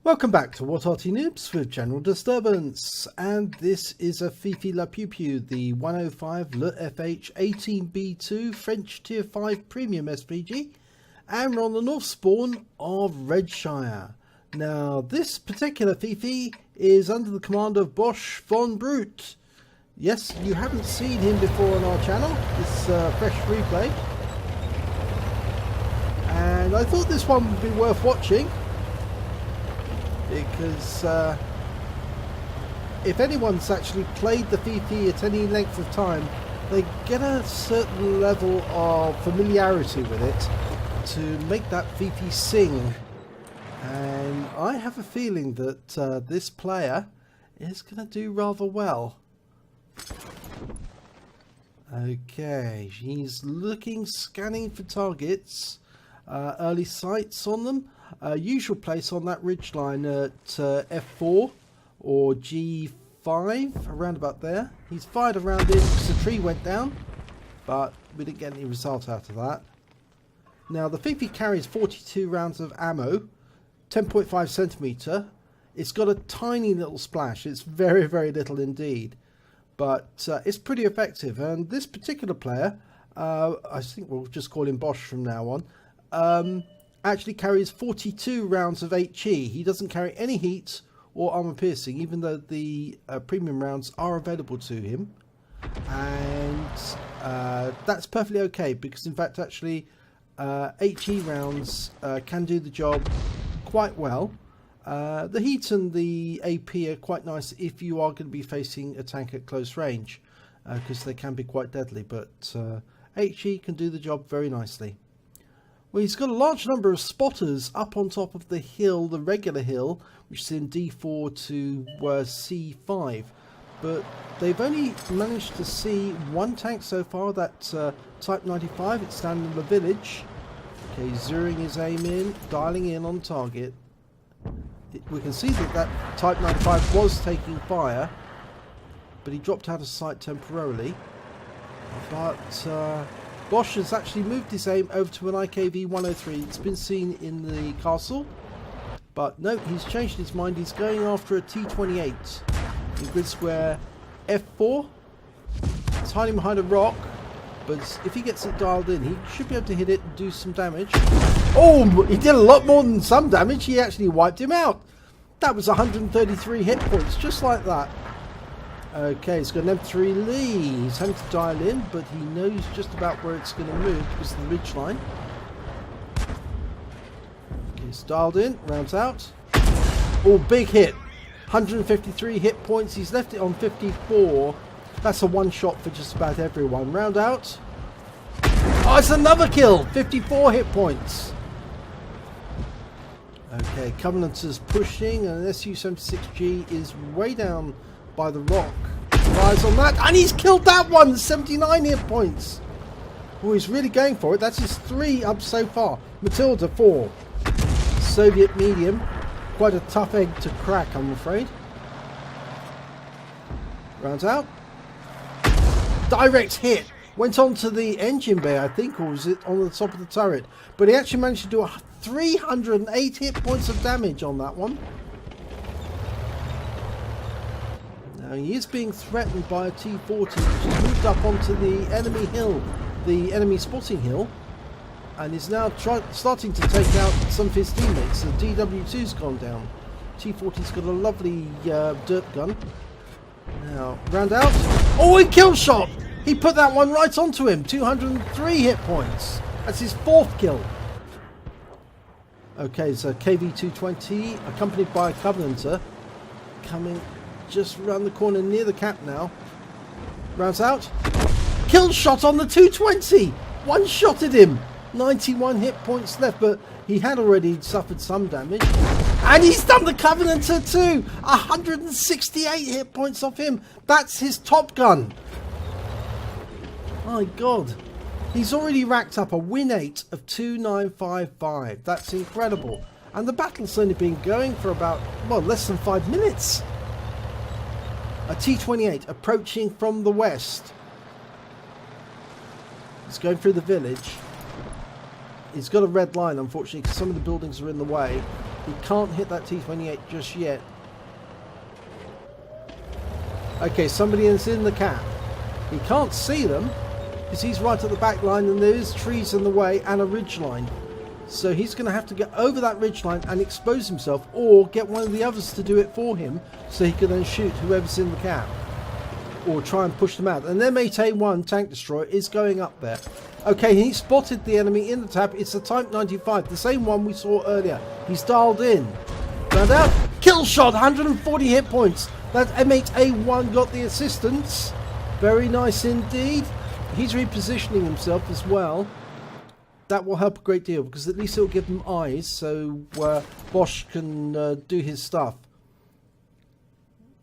Welcome back to What Arty Noobs with General Disturbance, and this is a Fifi La Pew Pew, the 105 leFH18B2 French Tier 5 Premium SPG, and we're on the North Spawn of Redshire. Now this particular Fifi is under the command of Boschvonbrut. Yes, you haven't seen him before on our channel, it's fresh replay, and I thought this one would be worth watching. Because if anyone's actually played the Fifi at any length of time, they get a certain level of familiarity with it to make that Fifi sing. And I have a feeling that this player is going to do rather well. Okay, he's looking, scanning for targets, early sights on them. Usual place on that ridge line at F4 or G5, around about there. He's fired around it because the tree went down, but we didn't get any result out of that. Now the Fifi carries 42 rounds of ammo, 10.5 centimeter. It's got a tiny little splash. It's very, very little indeed, but it's pretty effective. And this particular player, I think we'll just call him Bosch from now on, actually carries 42 rounds of HE. He doesn't carry any heat or armor piercing, even though the premium rounds are available to him. And that's perfectly okay, because in fact actually HE rounds can do the job quite well. The heat and the AP are quite nice if you are going to be facing a tank at close range, because they can be quite deadly, but HE can do the job very nicely. Well, he's got a large number of spotters up on top of the hill, the regular hill, which is in D4 to C5. But they've only managed to see one tank so far, that's Type 95. It's down in the village. Okay, zeroing his aim in, dialing in on target. We can see that Type 95 was taking fire, but he dropped out of sight temporarily. But Bosch has actually moved his aim over to an IKV-103. It's been seen in the castle, but no, he's changed his mind. He's going after a T28 in grid square F4. It's hiding behind a rock, but if he gets it dialed in, he should be able to hit it and do some damage. Oh, he did a lot more than some damage. He actually wiped him out. That was 133 hit points, just like that. Okay, he's got an M3 Lee. He's having to dial in, but he knows just about where it's going to move because of the ridge line. Okay, he's dialed in, rounds out. Oh, big hit. 153 hit points. He's left it on 54. That's a one shot for just about everyone. Round out. Oh, it's another kill. 54 hit points. Okay, Covenanter's pushing, and SU-76G is way down by the rock. Eyes on that, and he's killed that one. 79 hit points. Oh, he's really going for it. That's his 3 up so far. Matilda 4. Soviet medium. Quite a tough egg to crack, I'm afraid. Rounds out. Direct hit. Went onto the engine bay, I think, or was it on the top of the turret? But he actually managed to do 308 hit points of damage on that one. He is being threatened by a T40, which has moved up onto the enemy hill, the enemy spotting hill, and is now starting to take out some of his teammates. The DW2's gone down. T40's got a lovely dirt gun. Now, round out. Oh, he kill shot! He put that one right onto him. 203 hit points. That's his 4th kill. Okay, so KV-220, accompanied by a Covenanter, coming just around the corner near the cap now. Rounds out. Kill shot on the 220. One shot at him. 91 hit points left, but he had already suffered some damage. And he's done the Covenanter too. 168 hit points off him. That's his Top Gun. My God. He's already racked up a win 8 of 2955. That's incredible. And the battle's only been going for about, well, less than 5 minutes. A T28 approaching from the west. He's going through the village. He's got a red line, unfortunately, because some of the buildings are in the way. He can't hit that T-28 just yet. Okay, somebody is in the cap. He can't see them because he's right at the back line and there is trees in the way and a ridge line. So he's going to have to get over that ridge line and expose himself, or get one of the others to do it for him so he can then shoot whoever's in the cap, or try and push them out. And then MA-1 tank destroyer is going up there. Okay, he spotted the enemy in the tab. It's a Type 95, the same one we saw earlier. He's dialed in. Round out. Kill shot, 140 hit points. That M8A1 got the assistance. Very nice indeed. He's repositioning himself as well. That will help a great deal because at least it'll give them eyes so Bosch can do his stuff.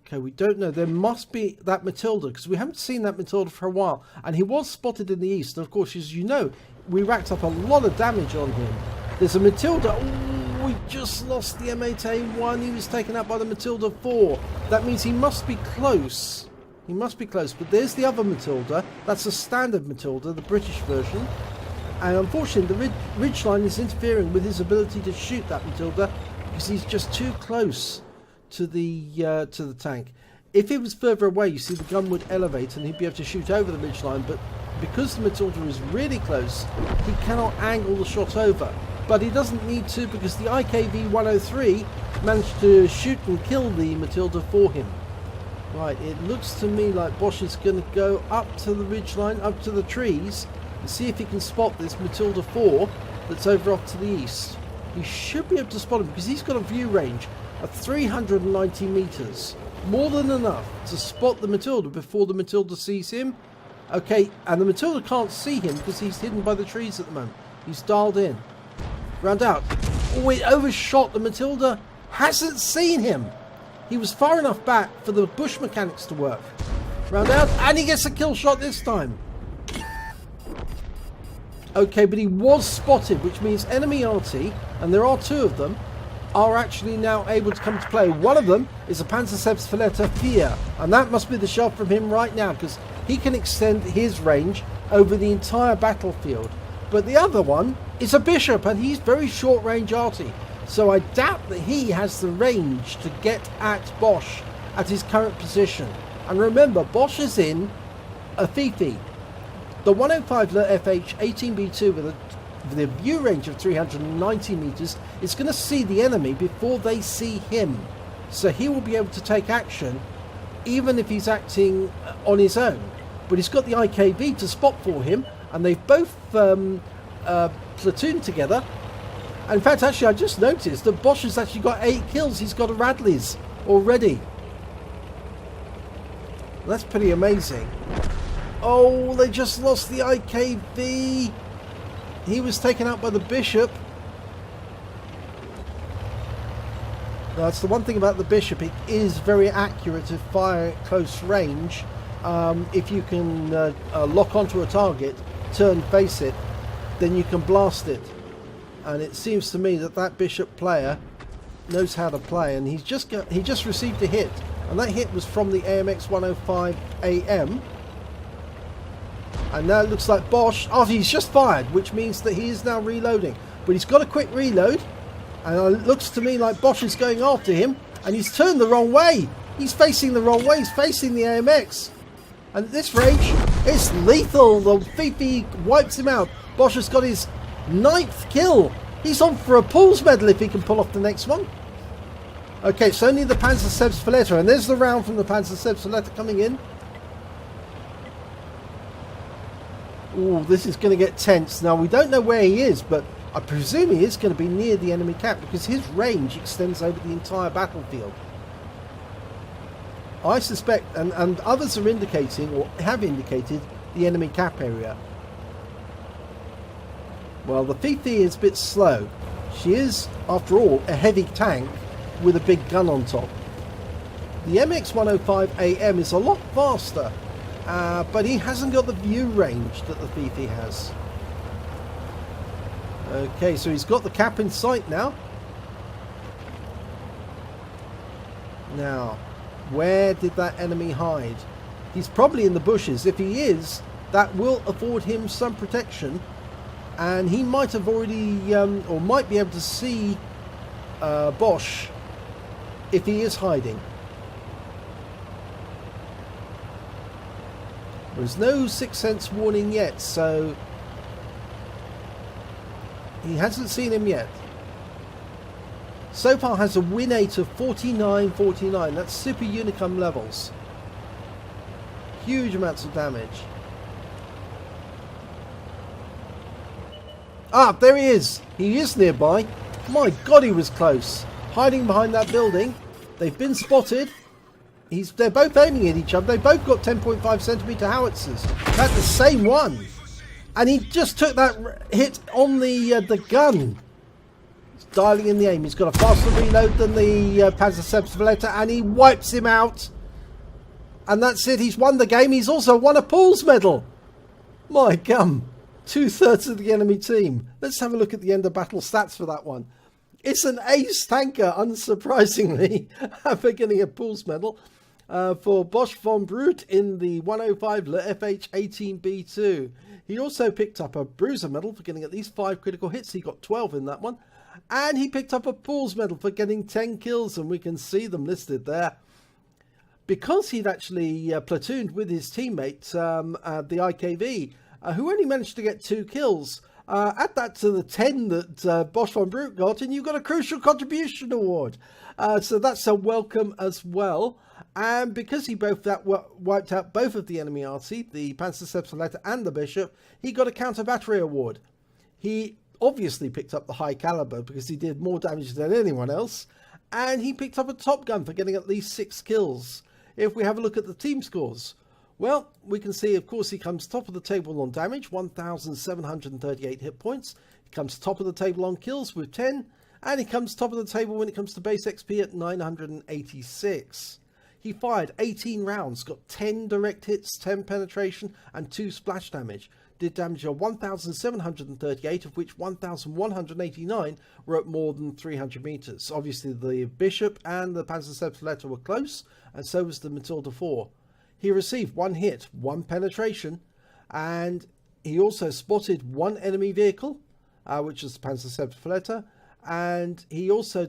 Okay, we don't know. There must be that Matilda because we haven't seen that Matilda for a while. And he was spotted in the east. And of course, as you know, we racked up a lot of damage on him. There's a Matilda. Oh, we just lost the M8A1. He was taken out by the Matilda 4. That means he must be close. He must be close. But there's the other Matilda. That's a standard Matilda, the British version. And unfortunately, the ridgeline is interfering with his ability to shoot that Matilda because he's just too close to the tank. If it was further away, you see the gun would elevate and he'd be able to shoot over the ridgeline. But because the Matilda is really close, he cannot angle the shot over. But he doesn't need to because the IKV-103 managed to shoot and kill the Matilda for him. Right, it looks to me like Bosch is going to go up to the ridgeline, up to the trees, and see if he can spot this Matilda 4 that's over off to the east. He should be able to spot him because he's got a view range of 390 meters. More than enough to spot the Matilda before the Matilda sees him. Okay, and the Matilda can't see him because he's hidden by the trees at the moment. He's dialed in. Round out. Oh, it overshot. The Matilda hasn't seen him. He was far enough back for the bush mechanics to work. Round out, and he gets a kill shot this time. Okay, but he was spotted, which means enemy Arty, and there are two of them, are actually now able to come to play. One of them is a Panzerseps 4, and that must be the shot from him right now, because he can extend his range over the entire battlefield. But the other one is a Bishop, and he's very short range Arty. So I doubt that he has the range to get at Bosch at his current position. And remember, Bosch is in a Fifi. The 105 leFH18B2 with a view range of 390 meters is going to see the enemy before they see him. So he will be able to take action even if he's acting on his own. But he's got the IKV to spot for him, and they've both platooned together. In fact, actually, I just noticed that Bosch has actually got 8 kills. He's got a Radleys already. That's pretty amazing. Oh, they just lost the IKV. He was taken out by the Bishop. That's the one thing about the Bishop. It is very accurate to fire at close range. If you can lock onto a target, turn, face it, then you can blast it. And it seems to me that that Bishop player knows how to play, and he just received a hit, and that hit was from the AMX 105 AM. And now it looks like Bosch, he's just fired, which means that he is now reloading. But he's got a quick reload, and it looks to me like Bosch is going after him, and he's turned the wrong way. He's facing the wrong way. He's facing the AMX. And at this range, it's lethal. The Fifi wipes him out. Bosch has got his 9th kill. He's on for a Pools medal if he can pull off the next one. Okay, it's only the Panzerseps 4, and there's the round from the Panzerseps 4 coming in. Ooh, this is going to get tense. Now, we don't know where he is, but I presume he is going to be near the enemy cap because his range extends over the entire battlefield. I suspect, and others are indicating, or have indicated, the enemy cap area. Well, the Fifi is a bit slow. She is, after all, a heavy tank with a big gun on top. The MX 105 AM is a lot faster, but he hasn't got the view range that the Fifi has. Okay, so he's got the cap in sight now. Now, where did that enemy hide? He's probably in the bushes. If he is, that will afford him some protection. And he might have already, or might be able to see Bosch if he is hiding. There's no Sixth Sense warning yet, so he hasn't seen him yet. So far has a win rate of 49-49. That's super unicum levels. Huge amounts of damage. Ah, there he is. He is nearby. My God, he was close. Hiding behind that building. They've been spotted. They're both aiming at each other. They both got 10.5 centimeter howitzers. That's the same one. And he just took that hit on the gun. He's dialing in the aim. He's got a faster reload than the Panzerceptor, and he wipes him out. And that's it. He's won the game. He's also won a Paul's medal. My gum. 2/3 of the enemy team. Let's have a look at the end of battle stats for that one. It's an ace tanker, unsurprisingly, for getting a Paul's medal for Boschvonbrut in the 105 leFH18B2. He also picked up a bruiser medal for getting at least 5 critical hits. He got 12 in that one. And he picked up a Paul's medal for getting 10 kills, and we can see them listed there. Because he'd actually platooned with his teammate, the IKV, who only managed to get 2 kills. Add that to the 10 that Boschvonbrut got, and you've got a Crucial Contribution Award. So that's a welcome as well. And because he wiped out both of the enemy Arty, the Panzerceptor and the Bishop, he got a Counter Battery Award. He obviously picked up the high caliber because he did more damage than anyone else. And he picked up a Top Gun for getting at least 6 kills. If we have a look at the team scores, well, we can see, of course, he comes top of the table on damage, 1,738 hit points. He comes top of the table on kills with 10. And he comes top of the table when it comes to base XP at 986. He fired 18 rounds, got 10 direct hits, 10 penetration, and 2 splash damage. Did damage of 1,738, of which 1,189 were at more than 300 meters. Obviously, the Bishop and the Panzerceptor were close, and so was the Matilda 4. He received 1 hit, 1 penetration, and he also spotted 1 enemy vehicle, which is the Panzerceptor, and he also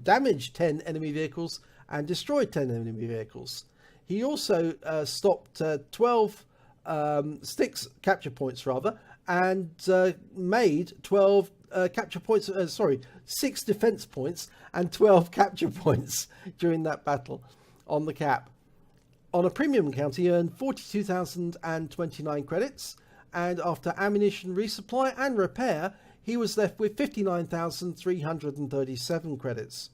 damaged 10 enemy vehicles and destroyed 10 enemy vehicles. He also stopped 12 capture points and made 12 capture points, 6 defense points and 12 capture points during that battle on the cap. On a premium account, he earned 42,029 credits, and after ammunition resupply and repair, he was left with 59,337 credits.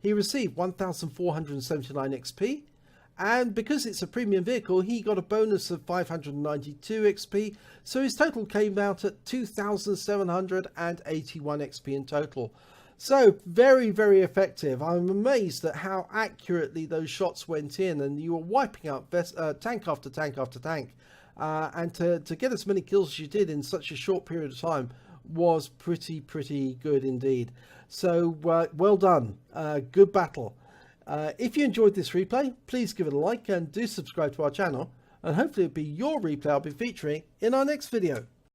He received 1,479 XP, and because it's a premium vehicle, he got a bonus of 592 XP, so his total came out at 2,781 XP in total. So, very, very effective. I'm amazed at how accurately those shots went in, and you were wiping out tank after tank after tank. And to get as many kills as you did in such a short period of time was pretty good indeed. So, well done. Good battle. If you enjoyed this replay, please give it a like and do subscribe to our channel. And hopefully it'll be your replay I'll be featuring in our next video.